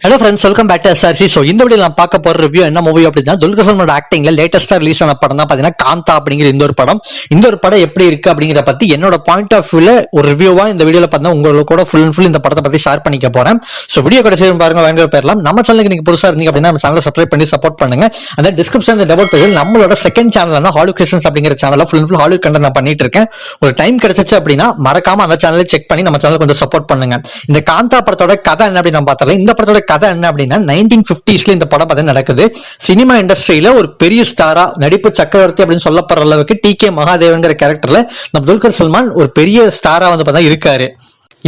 Hello friends, welcome back to SRC. So இந்த வீடியோ நான் பார்க்க போற ரிவ்யூ என்ன மூவி அப்படின்னா, துல்கர் சல்மானோட ஆக்டிங்ல லேட்டஸ்டா ரிலீஸ் ஆன படம் தான் பார்த்தீங்கன்னா காந்தா அப்படிங்கிற இந்த ஒரு படம். இந்த ஒரு படம் எப்படி இருக்கு அப்படிங்கிற பத்தி என்னோட பாயிண்ட் ஆஃப் வியூல ஒரு ரிவ்யூவா இந்த வீடியோல பார்த்தா உங்களுக்கு கூட ஃபுல் அண்ட் ஃபுல் இந்த படத்தை பத்தி ஷேர் பண்ணிக்க போறேன். ஸோ வீடியோ கூட சேரும் பாருங்க, வாங்க போயிடலாம். நம்ம சேனலுக்கு நீங்க புதுசா இருந்தீங்க அப்படின்னா நம்ம சேனலை சப்ஸ்கிரைப் பண்ணி சப்போர்ட் பண்ணுங்க. அந்த டிஸ்கிரிப்ஷன் டபுள் பேஜில் நம்மளோட செகண்ட் சேனல் ஹாலிவுட் கிறிஸ்டியன்ஸ் அப்படிங்கிற சேனல்ல full and full Hollywood content நான் பண்ணிட்டு இருக்கேன். ஒரு டைம் கிடைச்சிச்சு அப்படின்னா மறக்காம அந்த சேனலை செக் பண்ணி நம்ம சேனலுக்கு கொஞ்சம் சப்போர்ட் பண்ணுங்க. இந்த காந்தா படத்தோட கதை என்ன அப்படின்னு பார்த்தா, இந்த படத்தோட கதை என்ன அப்படின்னா 1950s இந்த படம் பார்த்தா நடக்குது. சினிமா இண்டஸ்ட்ரியில ஒரு பெரிய ஸ்டாரா நடிப்பு சக்கரவர்த்தி அப்படின்னு சொல்லப்படுற அளவுக்கு டி.கே. மகாதேவன்கிற கேரக்டர்ல நம்ம துல்கர் சல்மான் ஒரு பெரிய ஸ்டாரா வந்து பார்த்தா இருக்காரு.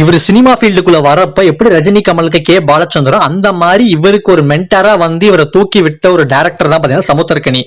இவர் சினிமா ஃபீல்டுக்குள்ள வரப்ப எப்படி ரஜினி கமலுக்கு கே பாலச்சந்திரன் அந்த மாதிரி இவருக்கு ஒரு மென்டாரா வந்து இவரை தூக்கி விட்ட ஒரு டேரக்டர் தான் பாத்தீங்கன்னா சமுத்திரக்கனி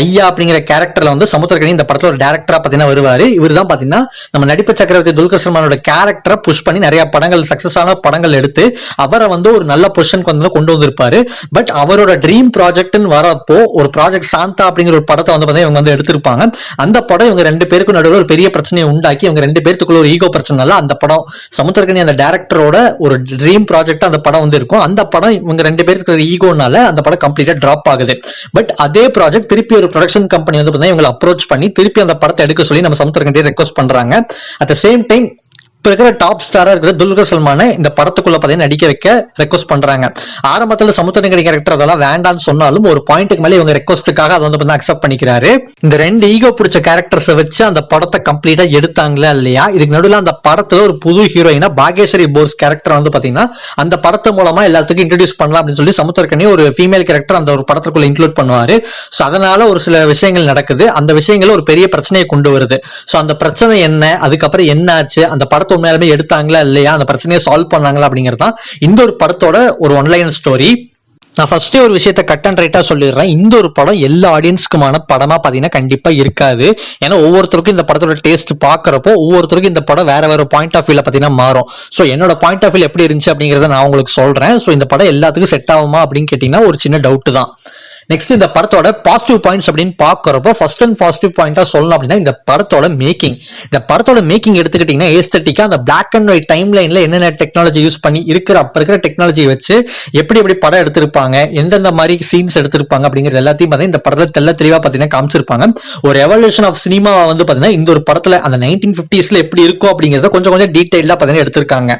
ஐயா அப்படிங்கிற கேரக்டர்ல வந்து சமுத்திரக்கனி இந்த படத்துல ஒரு டேரக்டரா பாத்தீங்கன்னா வருவாரு. இவர் தான் பாத்தீங்கன்னா நம்ம நடிப்பு சக்கரவர்த்தி துல்கர் சல்மானோட கேரக்டரை புஷ் பண்ணி நிறைய படங்கள் சக்சஸ் ஆன படங்கள் எடுத்து அவரை வந்து ஒரு நல்ல பொசிஷனுக்கு வந்து கொண்டு வந்திருப்பாரு. பட் அவரோட ட்ரீம் ப்ராஜெக்ட்னு வரப்போ ஒரு ப்ராஜெக்ட் சாந்தா அப்படிங்கிற ஒரு படத்தை வந்து பாத்தீங்கன்னா இவங்க வந்து எடுத்திருப்பாங்க. அந்த படம் இவங்க ரெண்டு பேருக்கு நடுவில் ஒரு பெரிய பிரச்சனையை உண்டாக்கி இவங்க ரெண்டு பேருக்குள்ள ஒரு ஈகோ பிரச்சனை. அந்த படம் சமுத்திரக்கனி அந்த டைரக்டரோட ஒரு ட்ரீம் ப்ராஜெக்ட் அந்த படம் வந்து இருக்கும். அந்த படம் இவங்க ரெண்டு பேருக்கு ஈகோனால அந்த படம் கம்ப்ளீட்டா டிராப் ஆகுது. பட் அதே ப்ராஜெக்ட் திருப்பி ஒரு ப்ரொடக்ஷன் கம்பெனி வந்து பார்த்தீங்கன்னா இவங்களை அப்ரோச் பண்ணி திருப்பி அந்த படத்தை எடுக்க சொல்லி நம்ம சமுத்திரக்கனியை ரெக்வஸ்ட் பண்றாங்க. அட் த சேம் டைம் இப்ப இருக்கிற டாப் ஸ்டாரா இருக்கிற துல்கர் சல்மான இந்த படத்துக்குள்ள பாத்தீங்கன்னா நடிக்க வைக்க ரெக்வஸ்ட் பண்றாங்க. ஆரம்பத்துல சமுத்திரக்கனி கேரக்டர் அதெல்லாம் வேண்டாம்னு சொன்னாலும் ஒரு பாயிண்ட்டுக்கு மேல இவங்க ரெக்வஸ்ட்டுக்காக அதை வந்து அக்செப்ட் பண்ணிக்கிறாரு. இந்த ரெண்டு ஈகோ பிடிச்ச கேரக்டர்ஸை வச்சு அந்த படத்தை கம்ப்ளீட்டா எடுத்தாங்களா இல்லையா? இதுக்கு நடுவில் அந்த படத்துல ஒரு புது ஹீரோயினா பாகேஸ்வரி போஸ் கேரக்டர் வந்து பாத்தீங்கன்னா அந்த படத்து மூலமா எல்லாத்துக்கும் இன்ட்ரோடியூஸ் பண்ணலாம் அப்படின்னு சொல்லி சமுத்திரக்கனி ஒரு ஃபீமேல் கேரக்டர் அந்த ஒரு படத்துக்குள்ள இன்க்ளூட் பண்ணுவாரு. சோ அதனால ஒரு சில விஷயங்கள் நடக்குது. அந்த விஷயங்கள் ஒரு பெரிய பிரச்சனையை கொண்டு வருது. சோ அந்த பிரச்சனை என்ன, அதுக்கப்புறம் என்ன ஆச்சு, அந்த படத்தை உண்மையாலுமே எடுத்தாங்களா இல்லையா, அந்த பிரச்சனையை சால்வ் பண்ணாங்களா அப்படிங்கிறது தான் இந்த ஒரு படத்தோட ஒரு ஒன்லைன் ஸ்டோரி. நான் ஃபர்ஸ்டே ஒரு விஷயத்த கட் அண்ட் ரைட்டா சொல்லிடுறேன். இந்த ஒரு படம் எல்லா ஆடியன்ஸ்க்குமான படமா பாத்தீங்கன்னா கண்டிப்பா இருக்காது. ஏன்னா ஒவ்வொருத்தருக்கும் இந்த படத்தோட டேஸ்ட் பாக்குறப்போ ஒவ்வொருத்தருக்கும் இந்த படம் வேற வேற பாயிண்ட் ஆஃப் வியூல பாத்தீங்கன்னா மாறும். சோ என்னோட பாயிண்ட் ஆஃப் வியூ எப்படி இருந்துச்சு அப்படிங்கறத நான் உங்களுக்கு சொல்றேன். சோ இந்த படம் எல்லாத்துக்கும் செட் ஆகுமா அப்படின்னு கேட்டீங்கன்னா ஒரு சின்ன டவுட் தான். நெக்ஸ்ட் இந்த படத்தோட பாசிட்டிவ் பாயிண்ட்ஸ் அப்படின்னு பாக்குறப்போ ஃபர்ஸ்ட் அண்ட் பாசிட்டிவ் பாயிண்டா சொல்லணும் அப்படின்னா இந்த படத்தோட மேக்கிங். இந்த படத்தோட மேக்கிங் எடுத்துக்கிட்டீங்கன்னா ஏஸ்தட்டிக்கா அந்த பிளாக் அண்ட் ஒயிட் டைம் லைன்ல என்னென்ன டெக்னாலஜி யூஸ் பண்ணி அப்ப இருக்கிற டெக்னாலஜி வச்சு எப்படி எப்படி படம் எடுத்திருப்பாங்க, எந்தெந்த மாதிரி சீன்ஸ் எடுத்திருப்பாங்க அப்படிங்கிறது எல்லாத்தையும் பார்த்தீங்கன்னா இந்த படத்துல தெல்ல தெளிவா பார்த்தீங்கன்னா காமிச்சிருப்பாங்க. ஒரு எவல்யூஷன் ஆஃப் சினிமா வந்து பாத்தீங்கன்னா இந்த ஒரு படத்துல அந்த 1950s எப்படி இருக்கும் அப்படிங்கறத கொஞ்சம் கொஞ்சம் டீடைலா பார்த்தீங்கன்னா எடுத்திருக்காங்க.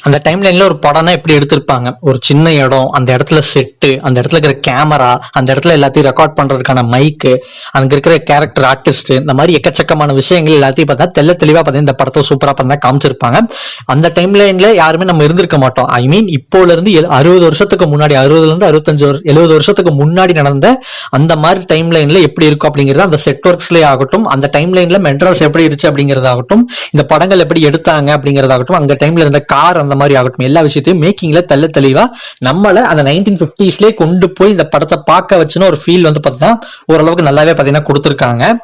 அந்த டைம் லைன்ல ஒரு படம்னா எப்படி எடுத்திருப்பாங்க, ஒரு சின்ன இடம், அந்த இடத்துல செட்டு, அந்த இடத்துல இருக்கிற கேமரா, அந்த இடத்துல எல்லாத்தையும் ரெக்கார்ட் பண்றதுக்கான மைக்கு, அங்க இருக்கிற கேரக்டர் ஆர்டிஸ்ட், இந்த மாதிரி எக்கச்சக்கமான விஷயங்கள் எல்லாத்தையும் பார்த்தா தெல்ல தெளிவா பார்த்தீங்கன்னா இந்த படத்தை சூப்பரா பார்த்தா காமிச்சிருப்பாங்க. அந்த டைம் லைன்ல யாருமே நம்ம இருந்திருக்க மாட்டோம். ஐ மீன் இப்போல இருந்து 60 வருஷத்துக்கு முன்னாடி, 60ல இருந்து 65 70 வருஷத்துக்கு முன்னாடி நடந்த அந்த மாதிரி டைம் லைன்ல எப்படி இருக்கும் அப்படிங்கிறது அந்த செட் ஒர்க்ஸ்லயே ஆகட்டும், அந்த டைம் லைன்ல மெட்ராஸ் எப்படி இருந்துச்சு அப்படிங்கறதாகட்டும், இந்த படங்கள் எப்படி எடுத்தாங்க அப்படிங்கறதாகட்டும், அந்த டைம்ல இருந்த கார் அந்த மாதிரி ஆகட்டும், எல்லா விஷயத்தையும் மேக்கிங்ல தெல்ல தெளிவா நம்மள அந்த 1950ஸ்லயே கொண்டு போய் இந்த படத்தை பார்க்க வச்சுன்னு ஒரு ஃபீல் வந்து பார்த்தீங்கன்னா ஓரளவுக்கு நல்லாவே பார்த்தீங்கன்னா கொடுத்துருக்காங்க.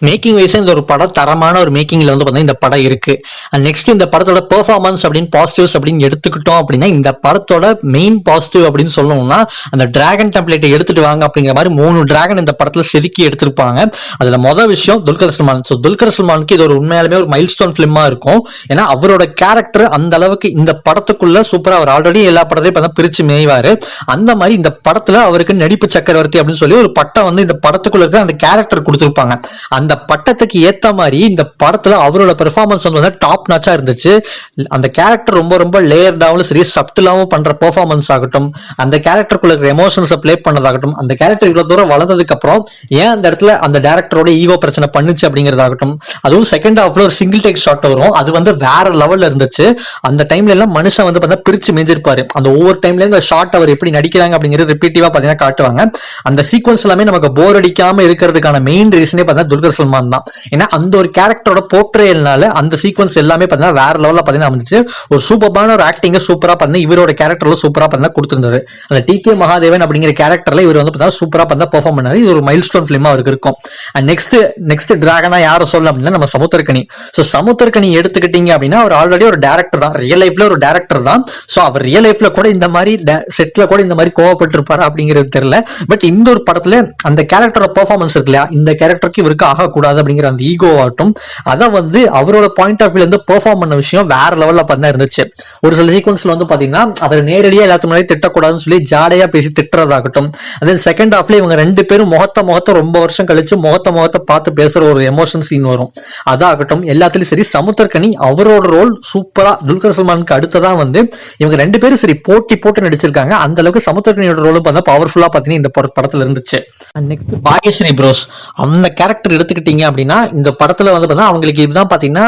மேக்கிங் வைஸ் இந்த ஒரு படம் தரமான ஒரு மேக்கிங்ல வந்து பார்த்தீங்கன்னா இந்த படம் இருக்கு. அண்ட் நெக்ஸ்ட் இந்த படத்தோட பெர்ஃபார்மன்ஸ் அப்படின்னு பாசிட்டிவ்ஸ் அப்படின்னு எடுத்துக்கிட்டோம் அப்படின்னா இந்த படத்தோட மெயின் பாசிட்டிவ் அப்படின்னு சொல்லணும்னா அந்த டிராகன் டெம்ப்ளேட்டை எடுத்துட்டு வாங்க அப்படிங்கிற மாதிரி 3 டிராகன் இந்த படத்துல செதுக்கி எடுத்திருப்பாங்க. அதுல மொதல் விஷயம் துல்கர் சல்மான். ஸோ துல்கர் சல்மானுக்கு இது ஒரு உண்மையாலுமே ஒரு மைல்ஸ்டோன் பிலிமா இருக்கும். ஏன்னா அவரோட கேரக்டர் அந்த அளவுக்கு இந்த படத்துக்குள்ள சூப்பரா, அவர் ஆல்ரெடி எல்லா படத்தையும் பார்த்தா பிரிச்சு மேய்வாரு. அந்த மாதிரி இந்த படத்துல அவருக்கு நடிப்பு சக்கரவர்த்தி அப்படின்னு சொல்லி ஒரு பட்டம் வந்து இந்த படத்துக்குள்ள இருக்க அந்த கேரக்டர் கொடுத்திருப்பாங்க. அந்த பட்டத்துக்கு ஏத்த மாதிரி இந்த படத்துல அவரோட பெர்ஃபார்மன்ஸ் வந்து டாப் நாச்சா இருந்துச்சு. அந்த கேரக்டர் ரொம்ப ரொம்ப லேயர்டாவும் சரி சப்டிலாவும் பண்ற பெர்ஃபார்மன்ஸ் ஆகட்டும், அந்த கேரக்டருக்குள்ள இருக்கிற எமோஷன்ஸை பிளே பண்ணதாகட்டும், அந்த கேரக்டர் இவ்வளவு தூரம் வளர்ந்ததுக்கு அப்புறம் ஏன் அந்த இடத்துல அந்த டேரக்டரோட ஈகோ பிரச்சனை பண்ணுச்சு அப்படிங்கறதாகட்டும், அதுவும் செகண்ட் ஹாஃப்ல ஒரு சிங்கிள் டேக் ஷாட் வரும், அது வந்து வேற லெவல்ல இருந்துச்சு. அந்த டைம்ல எல்லாம் மனுஷன் வந்து பார்த்தா பிரிச்சு மேஞ்சிருப்பாரு. அந்த ஒவ்வொரு டைம்ல இந்த ஷாட் அவர் எப்படி நடிக்கிறாங்க அப்படிங்கிறது ரிப்பீட்டிவா பாத்தீங்கன்னா காட்டுவாங்க. அந்த சீக்வன்ஸ் எல்லாமே நமக்கு போர் அடிக்காம இருக்கிறதுக்கான மெயின் ரீசனே பார்த்தா துல்கர் சல்மான் தான். ஏன்னா அந்த ஒரு கேரக்டரோட போர்ட்ரேல்னால அந்த சீக்வன்ஸ் எல்லாமே பார்த்தீங்கன்னா வேற லெவல்ல பார்த்தீங்கன்னா அமைஞ்சிச்சு. ஒரு சூப்பரான ஒரு ஆக்டிங்க சூப்பரா பார்த்தீங்கன்னா இவரோட கேரக்டர்ல சூப்பரா பார்த்தீங்கன்னா கொடுத்திருந்தாரு. அந்த டி.கே. மகாதேவன் அப்படிங்கிற கேரக்டர்ல இவர் வந்து பார்த்தீங்கன்னா சூப்பரா பார்த்தா பெர்ஃபார்ம் பண்ணாரு. இது ஒரு மைல்ஸ்டோன் பிலிமா அவருக்கு இருக்கும். நெக்ஸ்ட் டிராகனா யாரை சொல்லணும் அப்படின்னா நம்ம சமுத்திரக்கனி. சோ சமுத்திரக்கனி எடுத்துக்கிட்டீங்க அப்படின்னா அவர் ஆல்ரெடி ஒரு டேரக்டர் தான், ரியல் லைஃப்ல ஒரு டேரக்டர் தான். ஸோ அவர் ரியல் லைஃப்ல கூட இந்த மாதிரி செட்ல கூட இந்த மாதிரி கோவப்பட்டு இருப்பாரு அப்படிங்கிறது தெரியல. பட் இந்த ஒரு படத்துல அந்த கேரக்டரோட பெர்ஃபார்மன்ஸ் இருக்கு இல்லையா, இந்த கேரக்டருக்கு இவருக்கு ஆகக்கூடாது அப்படிங்கிற அந்த ஈகோ ஆகட்டும், அதை வந்து அவரோட பாயிண்ட் ஆஃப் வியூல இருந்து பெர்ஃபார்ம் பண்ண விஷயம் வேற லெவல்ல பார்த்தா இருந்துச்சு. ஒரு சில சீக்வன்ஸ்ல வந்து பாத்தீங்கன்னா அவர் நேரடியா எல்லாத்துக்கு முன்னாடி திட்டக்கூடாதுன்னு சொல்லி ஜாடையா பேசி திட்டுறதாகட்டும், அதே செகண்ட் ஹாஃப்ல இவங்க ரெண்டு பேரும் முகத்தை ரொம்ப வருஷம் கழிச்சு முகத்தை பார்த்து பேசுற ஒரு எமோஷன் சீன் வரும். அதாகட்டும் எல்லாத்துலயும் சரி, சமுத்திரக்கனி அவரோட ரோல் சூப்பரா துல்கர் சல்மானுக்கு அடுத்ததான் வந்து இவங்க ரெண்டு பேரும் சரி போட்டு நடிச்சிருக்காங்க. அந்த அளவுக்கு சமுத்திரக்கனியோட ரோலும் பார்த்தா பவர்ஃபுல்லா பாத்தீங்கன்னா இந்த படத்துல இருந்துச்சு. நெக்ஸ்ட் பாக்யஸ்ரீ ப்ரோஸ், அந்த கேரக்டர் எடுத்துக்கிட்டீங்க அப்படின்னா இந்த படத்துல வந்து பார்த்தா அவங்களுக்கு இதுதான் பாத்தீங்கன்னா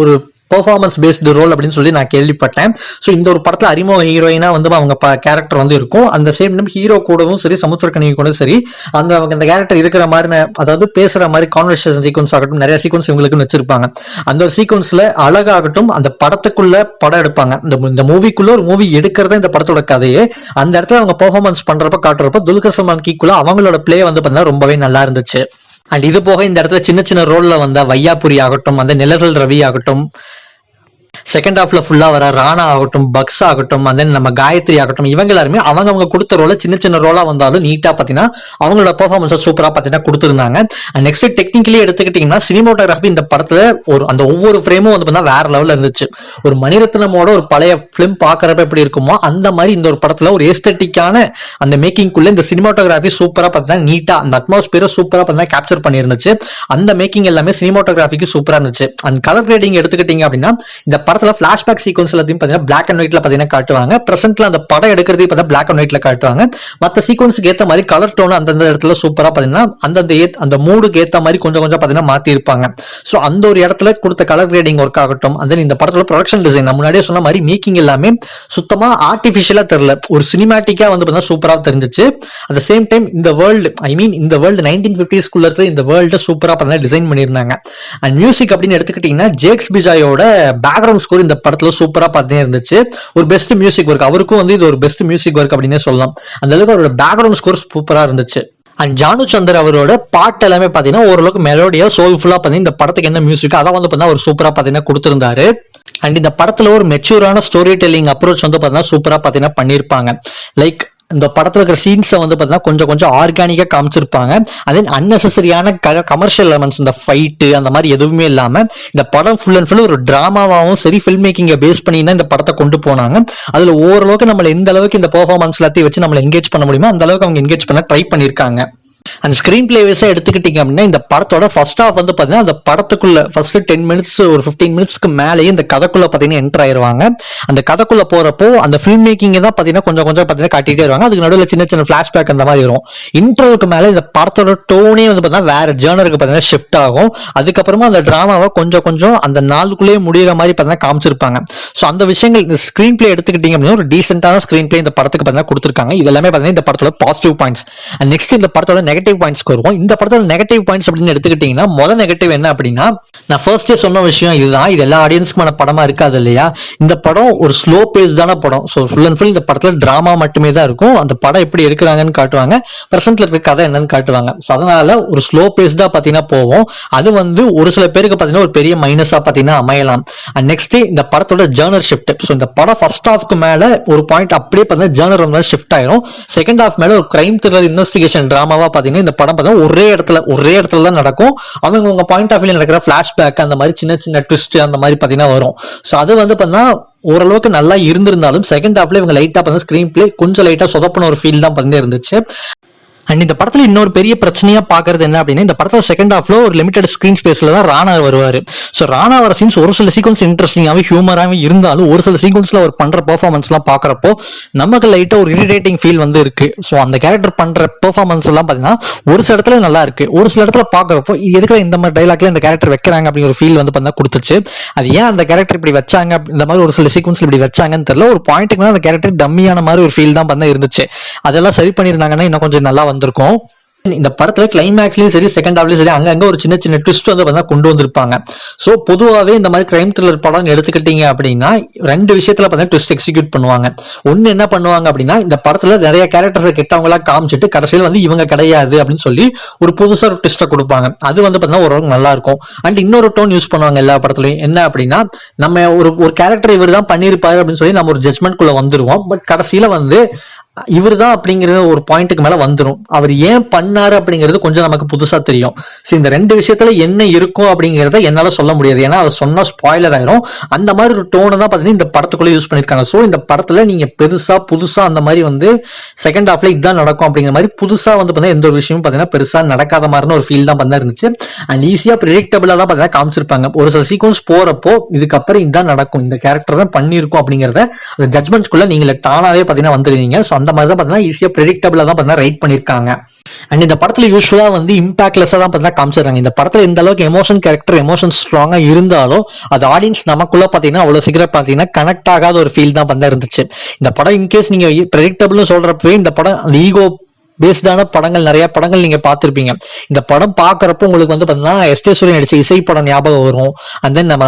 ஒரு பெர்ஃபார்மன்ஸ் பேஸ்டு ரோல் அப்படின்னு சொல்லி நான் கேள்விப்பட்டேன். ஸோ இந்த ஒரு படத்துல அறிமுக ஹீரோயினா வந்து அவங்க கேரக்டர் வந்து இருக்கும். அந்த சேம் டைம் ஹீரோ கூடவும் சரி சமுத்திரக்கனி கூட சரி அவங்க அந்த கேரக்டர் இருக்கிற மாதிரி, அதாவது பேசுற மாதிரி கான்வர்சேஷன் சீக்வன்ஸ் ஆகட்டும், நிறைய சீக்வன்ஸ் இவங்களுக்கு வச்சிருப்பாங்க. அந்த ஒரு சீக்வன்ஸ்ல அழகாகட்டும் அந்த படத்துக்குள்ள படம் எடுப்பாங்க. இந்த மூவிக்குள்ள ஒரு மூவி எடுக்கிறத இந்த படத்தோட கதையே அந்த இடத்துல அவங்க பெர்ஃபார்மன்ஸ் பண்றப்ப காட்டுறப்ப துல்கர் சல்மான் ஈக்குவலா அவங்களோட பிளே வந்து பார்த்தீங்கன்னா ரொம்பவே நல்லா இருந்துச்சு. அண்ட் இது போக இந்த இடத்துல சின்ன ரோல்ல வந்த வையாபுரி ஆகட்டும், அந்த நிலர்கள் ரவி ஆகட்டும், செகண்ட் ஹாஃப்ல ஃபுல்லா வர ராணா ஆகட்டும், பக்ஸ் ஆகட்டும், அந்த நம்ம காயத்ரி ஆகட்டும், இவங்க எல்லாருமே அவங்க கொடுத்த ரோல சின்ன ரோலா வந்தாலும் நீட்டா பாத்தீங்கன்னா அவங்களோட பெர்ஃபார்மன்ஸ் சூப்பரா பாத்தீங்கன்னா கொடுத்திருந்தாங்க. நெக்ஸ்ட் டெக்னிக்கலி எடுத்துக்கிட்டீங்கன்னா சினிமோட்டோகிராஃபி இந்த படத்துல அந்த ஒவ்வொரு ஃப்ரேமும் வந்து பார்த்தா வேற லெவல்ல இருந்துச்சு. ஒரு மணிரத்னமோட ஒரு பழைய பிலிம் பாக்குறப்ப எப்படி இருக்குமோ அந்த மாதிரி இந்த ஒரு படத்துல ஒரு எஸ்தட்டிக்கான அந்த மேக்கிங்குள்ள இந்த சினிமோட்டோகிராஃபி சூப்பரா பார்த்தீங்கன்னா நீட்டா அந்த அட்மாஸ்பியரை சூப்பரா பார்த்தீங்கன்னா கேப்சர் பண்ணிருந்துச்சு. அந்த மேக்கிங் எல்லாமே சினிமோட்டோகிராஃபிக்கு சூப்பரா இருந்துச்சு. அண்ட் கலர் கிரேடிங் எடுத்துக்கிட்டீங்க அப்படின்னா இந்த படத்துல பிளாஷ்பேக் சீக்வன்ஸ் எல்லாத்தையும் பாத்தீங்கன்னா பிளாக் அண்ட் ஒயிட்ல பாத்தீங்கன்னா காட்டுவாங்க. பிரசன்ட்ல அந்த படம் எடுக்கிறதே பார்த்தா பிளாக் அண்ட் ஒயிட்ல காட்டுவாங்க. மத்த சீக்வன்ஸ்க்கு ஏத்த மாதிரி கலர் டோன் அந்தந்த இடத்துல சூப்பரா பாத்தீங்கன்னா அந்த மூடுக்கு ஏத்த மாதிரி கொஞ்சம் பாத்தீங்கன்னா மாத்தி இருப்பாங்க. சோ அந்த ஒரு இடத்துல கொடுத்த கலர் கிரேடிங் ஒர்க் ஆகட்டும், அந்த இந்த படத்துல ப்ரொடக்ஷன் டிசைன் நான் முன்னாடியே சொன்ன மாதிரி மேக்கிங் எல்லாமே சுத்தமா ஆர்டிபிஷியலா தெரியல, ஒரு சினிமேட்டிக்கா வந்து பாத்தீங்கன்னா சூப்பரா தெரிஞ்சிச்சு. அட் சேம் டைம் இந்த வேர்ல்டு இந்த வேர்ல்டு 1950s இருக்கிற இந்த வேர்ல்டு சூப்பரா பாத்தீங்கன்னா டிசைன் பண்ணிருந்தாங்க. அண்ட் மியூசிக் அப்படின்னு எடுத்துக்கிட்டீங்கன்னா ஜேக்ஸ் பிஜாயோட பேக்ரவுண்ட் ஸ்கோர் இந்த படத்துல சூப்பரா பார்த்தீங்கன்னா இருந்துச்சு. ஒரு பெஸ்ட் மியூசிக் ஒர்க், அவருக்கும் வந்து இது ஒரு பெஸ்ட் மியூசிக் ஒர்க் அப்படின்னே சொல்லலாம். அந்த அளவுக்கு அவரோட பேக்ரவுண்ட் ஸ்கோர் சூப்பரா இருந்துச்சு. அண்ட் ஜானு சந்தர் அவரோட பாட்டு எல்லாமே பாத்தீங்கன்னா ஓரளவுக்கு மெலோடியா சோல்ஃபுல்லா பாத்தீங்கன்னா இந்த படத்துக்கு என்ன மியூசிக் அதை வந்து பாத்தீங்கன்னா ஒரு சூப்பரா பாத்தீங்கன்னா கொடுத்திருந்தாரு. அண்ட் இந்த படத்துல ஒரு மெச்சூரான ஸ்டோரி டெல்லிங் அப்ரோச் வந்து பாத்தீங்கன்னா சூப்பரா பாத்தீங்கன்னா பண்ணிருப்பாங்க. லைக் இந்த படத்துல இருக்கிற சீன்ஸை வந்து பாத்தீங்கன்னா கொஞ்சம் ஆர்கானிக்கா காமிச்சிருப்பாங்க. அதே அன்னெசரியான கமர்ஷியல் எலமெண்ட்ஸ், இந்த ஃபைட்டு அந்த மாதிரி எதுவுமே இல்லாம இந்த படம் ஃபுல் அண்ட் ஃபுல் ஒரு டிராமாவும் சரி ஃபில்ம் மேக்கிங்கை பேஸ் பண்ணி தான் இந்த படத்தை கொண்டு போனாங்க. அதுல ஓரளவுக்கு நம்மள எந்த அளவுக்கு இந்த பெர்ஃபார்மன்ஸ் எல்லாத்தையும் வச்சு நம்மள என்கேஜ் பண்ண முடியுமோ அந்த அளவுக்கு அவங்க என்கேஜ் பண்ண ட்ரை பண்ணிருக்காங்க. அந்த ஸ்கிரீன் பிளே வைஸா எடுத்துக்கிட்டீங்க அப்படின்னா இந்த படத்தோட ஃபர்ஸ்ட் ஹாஃப் வந்து பாத்தீங்கன்னா அந்த படத்துக்குள்ள ஃபர்ஸ்ட் 10 மினிட்ஸ் ஒரு 15 மினிட்ஸ்க்கு மேலேயே இந்த கதைக்குள்ள பாத்தீங்கன்னா என்டர் ஆயிருவாங்க. அந்த கதைக்குள்ள போறப்போ அந்த ஃபில்ம் மேக்கிங் தான் பாத்தீங்கன்னா கொஞ்சம் பாத்தீங்கன்னா காட்டிட்டே வருவாங்க. அதுக்கு நடுவில் சின்ன பிளாஷ்பேக் அந்த மாதிரி வரும். இன்ட்ரோவுக்கு மேல இந்த படத்தோட டோனே வந்து பாத்தீங்கன்னா வேற ஜேர்னருக்கு பாத்தீங்கன்னா ஷிஃப்ட் ஆகும். அதுக்கப்புறமா அந்த டிராமாவை கொஞ்சம் அந்த நாளுக்குள்ளேயே முடிகிற மாதிரி பாத்தீங்கன்னா காமிச்சிருப்பாங்க. ஸோ அந்த விஷயங்கள் இந்த ஸ்கிரீன் பிளே எடுத்துக்கிட்டீங்க அப்படின்னா ஒரு டீசென்டான ஸ்கிரீன் பிளே இந்த படத்துக்கு பாத்தீங்கன்னா கொடுத்துருக்காங்க. இது எல்லாமே பாத்தீங்கன்னா இந்த படத்தோட பாசிட்டிவ் பாயிண்ட்ஸ். நெக்ஸ்ட் இந்த படத்தோட நெகட்டிவ் பாயிண்ட்ஸ்க்கு வருவோம். இந்த படத்தோட நெகட்டிவ் பாயிண்ட்ஸ் அப்படின்னு எடுத்துக்கிட்டீங்கன்னா முதல் நெகட்டிவ் என்ன அப்படின்னா, நான் ஃபர்ஸ்டே சொன்ன விஷயம் இதுதான், இது எல்லா ஆடியன்ஸ்க்குமான படமா இருக்காது இல்லையா. இந்த படம் ஒரு ஸ்லோ பேஸ்டான படம். ஸோ ஃபுல் அண்ட் ஃபுல் இந்த படத்துல டிராமா மட்டுமே தான் இருக்கும். அந்த படம் எப்படி எடுக்கிறாங்கன்னு காட்டுவாங்க, பிரசன்ட்ல இருக்கிற கதை என்னன்னு காட்டுவாங்க. ஸோ அதனால ஒரு ஸ்லோ பேஸ்டா பாத்தீங்கன்னா போவோம். அது வந்து ஒரு சில பேருக்கு பாத்தீங்கன்னா ஒரு பெரிய மைனஸா பாத்தீங்கன்னா அமையலாம். அண்ட் நெக்ஸ்ட் இந்த படத்தோட ஜேர்னர் ஷிஃப்ட். ஸோ இந்த படம் ஃபர்ஸ்ட் ஹாஃப்க்கு மேல ஒரு பாயிண்ட் அப்படியே பாத்தீங்கன்னா ஜேர்னர் வந்து ஷிஃப்ட் ஆயிரும். செகண்ட் ஹாஃப் மேல ஒரு கிரைம் த்ரில்லர் இன்வெஸ்டிகேஷன் டிராமாவா பாத்தீங்கன்னா இந்த படம் பார்த்தா ஒரே இடத்துல தான் நடக்கும். அவங்க பாயிண்ட் ஆஃப் வியூல நடக்கிற பிளாஷ்பேக் அந்த மாதிரி சின்ன ட்விஸ்ட் அந்த மாதிரி பாத்தீங்கன்னா வரும். சோ அது வந்து பாத்தீங்கன்னா ஓரளவுக்கு நல்லா இருந்திருந்தாலும் செகண்ட் ஹாஃப்ல இவங்க லைட்டா பார்த்தா ஸ்கிரீன் பிளே கொஞ்சம் லைட்டா சொதப்பின ஒரு ஃபீல் தான் வந்து இருந்துச்சு. அண்ட் இந்த படத்துல இன்னொரு பெரிய பிரச்சனையா பாக்குறது என்ன அப்படின்னா, இந்த படத்துல செகண்ட் ஹாஃப்ல ஒரு லிமிடெட் ஸ்கிரீன் ஸ்பேஸ்ல தான் ராணா வருவாரு. சோ ராணா வர சீன்ஸ் ஒரு சில சீக்வன்ஸ் இன்ட்ரெஸ்டிங்காவே ஹியூமராவே இருந்தாலும் ஒரு சில சீக்வன்ஸ்ல அவர் பண்ற பெர்ஃபார்மன்ஸ் எல்லாம் பாக்குறப்போ நமக்கு லைட்டா ஒரு இரிட்டேட்டிங் ஃபீல் வந்து இருக்கு. சோ அந்த கேரக்டர் பண்ற பெர்ஃபார்மன்ஸ் எல்லாம் பாத்தீங்கன்னா ஒரு சில இடத்துல நல்லா இருக்கு, ஒரு சில இடத்துல பாக்குறப்போ எதுக்கு இந்த மாதிரி டைலாக்ல இந்த கேரக்டர் வைக்கிறாங்க அப்படிங்கிற ஃபீல் வந்து பார்த்தா கொடுத்துச்சு. அது ஏன் அந்த கேரக்டர் இப்படி வச்சாங்க, இந்த மாதிரி ஒரு சில சீக்வன்ஸ்ல இப்படி வச்சாங்கன்னு தெரியல. ஒரு பாயிண்ட்டுக்கு அந்த கேரக்டர் டம்மியான மாதிரி ஒரு ஃபீல் தான் பண்ண இருந்துச்சு. அதெல்லாம் சரி பண்ணிருந்தாங்கன்னா இன்னும் கொஞ்சம் நல்லா வந்திருக்கும். இந்த படத்துல கிளைமேக்ஸ்லயும் சரி செகண்ட் ஹாஃப்லயும் சரி அங்கங்க ஒரு சின்ன சின்ன ட்விஸ்ட் வந்து பார்த்தீங்கன்னா கொண்டு வந்திருப்பாங்க. ஸோ பொதுவாகவே இந்த மாதிரி கிரைம் த்ரில்லர் படம் எடுத்துக்கிட்டீங்க அப்படின்னா 2 விஷயத்துல பார்த்தீங்கன்னா ட்விஸ்ட் எக்ஸிக்யூட் பண்ணுவாங்க. ஒன்னு என்ன பண்ணுவாங்க அப்படின்னா இந்த படத்துல நிறைய கேரக்டர்ஸை கெட்டவங்களா காமிச்சிட்டு கடைசியில் வந்து இவங்க கிடையாது அப்படின்னு சொல்லி ஒரு புதுசா ஒரு ட்விஸ்ட்டை கொடுப்பாங்க. அது வந்து பார்த்தீங்கன்னா ஓரளவுக்கு நல்லா இருக்கும். அண்ட் இன்னொரு டோன் யூஸ் பண்ணுவாங்க எல்லா படத்துலயும். என்ன அப்படின்னா நம்ம ஒரு கேரக்டர் இவர் தான் பண்ணியிருப்பாரு அப்படின்னு சொல்லி நம்ம ஒரு ஜட்மெண்ட் குள்ள வந்துருவோம். பட் கடைசியில வந்து இவர் தான் அப்படிங்கிறது ஒரு பாயிண்ட்டுக்கு மேல வந்துடும். அவர் ஏன் பண்ணாரு அப்படிங்கிறது கொஞ்சம் நமக்கு புதுசா தெரியும். சரி, இந்த 2 விஷயத்துல என்ன இருக்கும் அப்படிங்கறத என்னால சொல்ல முடியாது, ஏன்னா அதை சொன்னா ஸ்பாயிலர் ஆயிரும். அந்த மாதிரி ஒரு டோனை தான் பாத்தீங்கன்னா இந்த படத்துக்குள்ள யூஸ் பண்ணிருக்காங்க. சோ இந்த படத்துல நீங்க பெருசா புதுசா அந்த மாதிரி வந்து செகண்ட் ஹாஃப்ல இதுதான் நடக்கும் அப்படிங்கிற மாதிரி புதுசா வந்து பாத்தீங்கன்னா எந்த ஒரு விஷயமும் பாத்தீங்கன்னா பெருசா நடக்காத மாதிரின ஒரு ஃபீல் தான் பண்ணா இருந்துச்சு. அண்ட் ஈஸியா ப்ரெடிக்டபிளா தான் பாத்தீங்கன்னா காமிச்சிருப்பாங்க. ஒரு சில சீக்வன்ஸ் போறப்போ இதுக்கப்புறம் இதுதான் நடக்கும், இந்த கேரக்டர் தான் பண்ணிருக்கும் அப்படிங்கறத அந்த ஜட்மெண்ட்குள்ள நீங்க தானாவே பாத்தீங்கன்னா வந்துருவீங்க. சோ அந்த மாதிரி தான் பாத்தீங்கன்னா ஈஸியா ப்ரெடிக்டபிளா தான் பாத்தீங்கன்னா ரைட் பண்ணிருக்காங்க. அண்ட் இந்த படத்துல யூஸ்வலா வந்து இம்பாக்ட்லெஸ்ஸா தான் பாத்தீங்கன்னா காமிச்சிருக்காங்க. இந்த படத்துல எந்த அளவுக்கு எமோஷன் கேரக்டர் எமோஷன் ஸ்ட்ராங்கா இருந்தாலும் அது ஆடியன்ஸ் நமக்குள்ள பாத்தீங்கன்னா அவ்வளவு சீக்கிரம் பாத்தீங்கன்னா கனெக்ட் ஆகாத ஒரு ஃபீல் தான் பாத்தீங்கன்னா இருந்துச்சு. இந்த படம் இன்கேஸ் நீங்க ப்ரெடிக்டபிள்னு சொல்றப்பவே இந்த படம் அந்த ஈகோ பேஸ்டான படங்கள் நிறைய படங்கள் நீங்க பார்த்திருப்பீங்க. இந்த படம் பாக்குறப்போ உங்களுக்கு வந்து பாத்தீங்கன்னா எஸ்டே சூரியன் நடிச்ச இசை படம் ஞாபகம் வரும். அண்ட் தென் நம்ம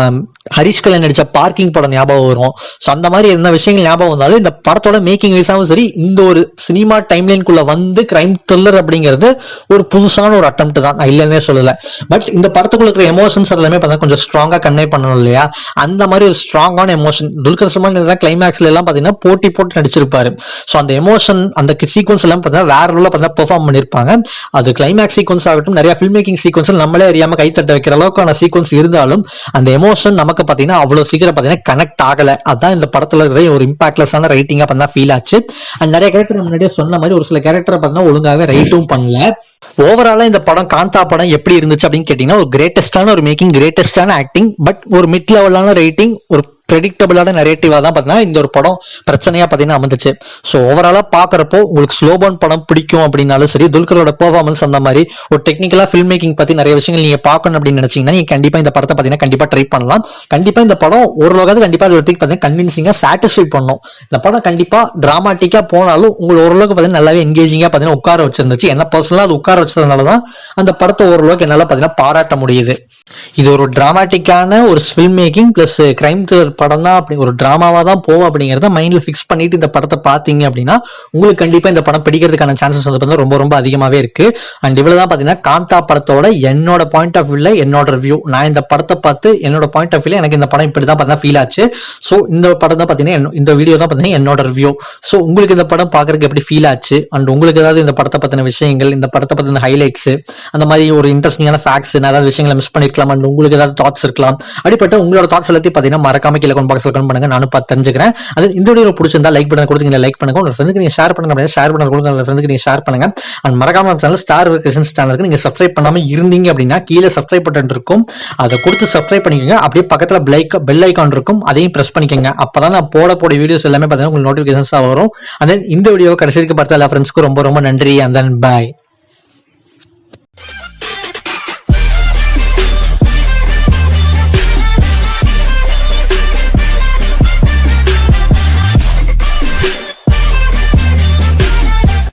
ஹரிஷ் கல்யாண் நடிச்ச பார்க்கிங் படம் ஞாபகம் வரும். ஸோ அந்த மாதிரி எந்த விஷயங்கள் ஞாபகம் வந்தாலும் இந்த படத்தோட மேக்கிங் வைஸாவும் சரி இந்த ஒரு சினிமா டைம்லைனுக்குள்ள வந்து கிரைம் த்ரில்லர் அப்படிங்கிறது ஒரு புதுசான ஒரு அட்டெம்ப்ட் தான், நான் இல்லைன்னே சொல்லல. பட் இந்த படத்துக்குள்ள இருக்கிற எமோஷன்ஸ் எல்லாமே பார்த்தீங்கன்னா கொஞ்சம் ஸ்ட்ராங்கா கன்வே பண்ணணும் இல்லையா? அந்த மாதிரி ஒரு ஸ்ட்ராங்கான எமோஷன் துல்கர் சல்மான் கிளைமேக்ஸ்ல எல்லாம் பாத்தீங்கன்னா போட்டு நடிச்சிருப்பாரு. ஸோ அந்த எமோஷன் அந்த சீக்வன்ஸ் எல்லாம் பார்த்தீங்கன்னா வேற பெர்ஃபார்ம் பண்ணிருப்பாங்க. அது கிளைமேக்ஸ் சீக்வன்ஸ் ஆகட்டும், நிறைய ஃபில்ம் மேக்கிங் சீக்வன்ஸ் நம்மளே அறியாம கைத்தட்ட வைக்கிற அளவுக்கான சீக்வன்ஸ் இருந்தாலும் அந்த எமோஷன் நமக்கு பாத்தீங்கன்னா அவ்வளவு சீக்கிரம் பாத்தீங்கன்னா கனெக்ட் ஆகல. அதான் இந்த படத்துல இருக்கிற ஒரு இம்பாக்ட்லெஸ்ஸான ரைட்டிங்கா பண்ணா ஃபீல் ஆச்சு. அண்ட் நிறைய கேரக்டர் முன்னாடியே சொன்ன மாதிரி ஒரு சில கேரக்டரை பார்த்தீங்கன்னா ஒழுங்காவே ரைட்டும் பண்ணல. ஓவராலா இந்த படம் காந்தா படம் எப்படி இருந்துச்சு அப்படின்னு கேட்டீங்கன்னா ஒரு கிரேட்டஸ்டான ஒரு மேக்கிங், கிரேட்டஸ்டான ஆக்டிங், பட் ஒரு மிட் லெவலான ரைட்டிங், ஒரு ப்ரெடிக்டபிளான நரேட்டிவா தான் பார்த்தீங்கன்னா இந்த ஒரு படம் பிரச்சனையா பார்த்தீங்கன்னா அமைந்துச்சு. ஸோ ஓவராலா பாக்குறப்போ உங்களுக்கு ஸ்லோபர்ன் படம் பிடிக்கும் அப்படின்னாலும் சரி, துல்கரோட பெர்ஃபார்மன்ஸ் அந்த மாதிரி ஒரு டெக்னிக்கலா ஃபில்ம் மேக்கிங் பத்தி நிறைய விஷயங்கள் நீங்க பார்க்கணும் அப்படின்னு நினைச்சீங்கன்னா நீங்க கண்டிப்பா இந்த படத்தை பார்த்தீங்கன்னா கண்டிப்பா ட்ரை பண்ணலாம். கண்டிப்பா இந்த படம் ஓரளவுக்கு கண்டிப்பா பார்த்தீங்கன்னா கன்வின்சிங்கா சாட்டிஸ்ஃபை பண்ணும். இந்த படம் கண்டிப்பா டிராமாட்டிக்கா போனாலும் உங்களுக்கு ஓரளவுக்கு பார்த்தீங்கன்னா நல்லாவே என்கேஜிங்கா பார்த்தீங்கன்னா உட்கார வச்சிருந்துச்சு. என்ன பர்சனலா அது உட்கார வச்சதுனாலதான் அந்த படத்தை ஓரளவுக்கு என்னால பார்த்தீங்கன்னா பாராட்ட முடியுது. இது ஒரு டிராமாட்டிக்கான ஒரு film making plus crime thriller படம் தான், அப்படி ஒரு டிராமாவா தான் போவோம் அப்படிங்கறத மைண்ட்ல பிக்ஸ் பண்ணிட்டு இந்த படத்தை பாத்தீங்க அப்படின்னா உங்களுக்கு கண்டிப்பா இந்த படம் பிடிக்கிறதுக்கான சான்சஸ் வந்து ரொம்ப ரொம்ப அதிகமாவே இருக்கு. அண்ட் இவ்வளவுதான் பாத்தீங்கன்னா காந்தா படத்தோட என்னோட பாயிண்ட் ஆஃப் வியூல என்னோட ரிவ்யூ. நான் இந்த படத்தை பார்த்து என்னோட பாயிண்ட் ஆஃப் வியூல எனக்கு இந்த படம் இப்படிதான் பார்த்தீங்கன்னா ஃபீல் ஆச்சு. சோ இந்த படம் தான் பாத்தீங்கன்னா இந்த வீடியோ தான் பாத்தீங்கன்னா என்னோட ரிவ்யூ. சோ உங்களுக்கு இந்த படம் பாக்குறதுக்கு எப்படி ஃபீல் ஆச்சு அண்ட் உங்களுக்கு ஏதாவது இந்த படத்தை பத்தின விஷயங்கள், இந்த படத்தை பத்தின ஹைலைட்ஸ், அந்த மாதிரி ஒரு இன்ட்ரெஸ்டிங்கான ஃபேக்ட்ஸ், ஏதாவது விஷயங்களை மிஸ் பண்ணிருக்கலாம் அண்ட் உங்களுக்கு ஏதாவது தாட்ஸ் இருக்கலாம். அப்படிப்பட்ட உங்களோட தாட்ஸ் எல்லாத்தையும் பாத்தீங்கன்னா மறக்காம கீழே கமெண்ட் பாக்ஸ்ல கமெண்ட் பண்ணுங்க, நானும் பார்த்து தெரிஞ்சுக்கிறேன். அது இந்த வீடியோ பிடிச்சிருந்தா லைக் பட்டன் கொடுத்தீங்க, லைக் பண்ணுங்க. உங்க ஃப்ரெண்டுக்கு நீங்க ஷேர் பண்ணுங்க, ஷேர் பண்ண கொடுங்க, உங்க ஃப்ரெண்டுக்கு நீங்க ஷேர் பண்ணுங்க. அண்ட் மறக்காம சேனல் ஸ்டார் கிரியேஷன்ஸ் சேனலுக்கு நீங்க சப்ஸ்கிரைப் பண்ணாம இருந்தீங்க அப்படின்னா கீழே சப்ஸ்கிரைப் பட்டன் இருக்கும், அதை கொடுத்து சப்ஸ்கிரைப் பண்ணிக்கோங்க. அப்படியே பக்கத்துல பெல் ஐகான் இருக்கும், அதையும் பிரஸ் பண்ணிக்கோங்க. அப்பதான் நான் போட வீடியோஸ் எல்லாமே பாத்தீங்கன்னா உங்களுக்கு நோட்டிபிகேஷன்ஸ் வரும். அண்ட் இந்த வீடியோ கடைசிக்கு பார்த்த எல்லா ஃப்ரெண்ட்ஸ்க்கும் ரொம்ப ரொம்ப நன்றி. And then bye.